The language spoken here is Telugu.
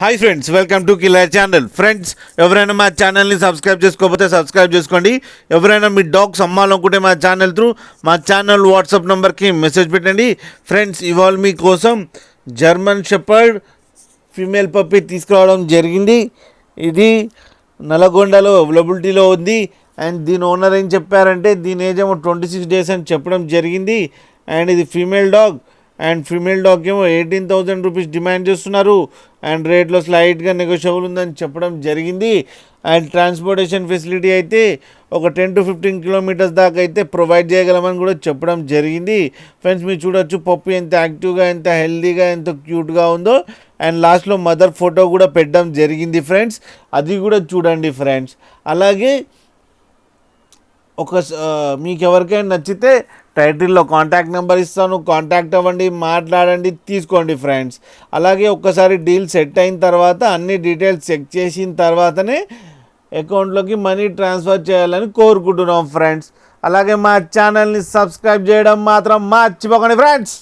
Hi friends, welcome to killer channel. Friends, ఎవరైనా మా ఛానల్ని సబ్స్క్రైబ్ చేసుకోకపోతే సబ్స్క్రైబ్ చేసుకోండి. ఎవరైనా మీ డాగ్స్ అమ్మాలనుకుంటే మా ఛానల్ త్రూ మా ఛానల్ వాట్సాప్ నెంబర్కి మెసేజ్ పెట్టండి. ఫ్రెండ్స్, ఇవాళ మీకోసం జర్మన్ షెపర్డ్ ఫీమేల్ పప్పీ తీసుకురావడం జరిగింది. ఇది నల్గొండలో అవైలబిలిటీలో ఉంది. అండ్ దీని ఓనర్ ఏం చెప్పారంటే దీని ఏజ్ ఏమో 26 days అని చెప్పడం జరిగింది. అండ్ ఇది female dog. And female dog ఏమో 18,000 రూపీస్ డిమాండ్ చేస్తున్నారు. అండ్ రేట్లో స్లైట్గా నెగోషియబుల్ ఉందని చెప్పడం జరిగింది. అండ్ ట్రాన్స్పోర్టేషన్ ఫెసిలిటీ అయితే ఒక 10 to 15 kilometers దాకా అయితే ప్రొవైడ్ చేయగలమని కూడా చెప్పడం జరిగింది. ఫ్రెండ్స్, మీరు చూడొచ్చు పప్పి ఎంత యాక్టివ్గా, ఎంత హెల్తీగా, ఎంత క్యూట్గా ఉందో. అండ్ లాస్ట్లో మదర్ ఫోటో కూడా పెట్టడం జరిగింది ఫ్రెండ్స్, అది కూడా చూడండి ఫ్రెండ్స్. అలాగే మీకు ఎవరికైనా నచ్చితే టైటిల్లో కాంటాక్ట్ నెంబర్ ఇస్తాను, కాంటాక్ట్ అవ్వండి, మాట్లాడండి, తీసుకోండి ఫ్రెండ్స్. అలాగే ఒక్కసారి డీల్ సెట్ అయిన తర్వాత అన్ని డీటెయిల్స్ చెక్ చేసిన తర్వాతనే అకౌంట్లోకి మనీ ట్రాన్స్ఫర్ చేయాలని కోరుకుంటున్నాం ఫ్రెండ్స్. అలాగే మా ఛానల్ని సబ్స్క్రైబ్ చేయడం మాత్రం మర్చిపోకండి ఫ్రెండ్స్.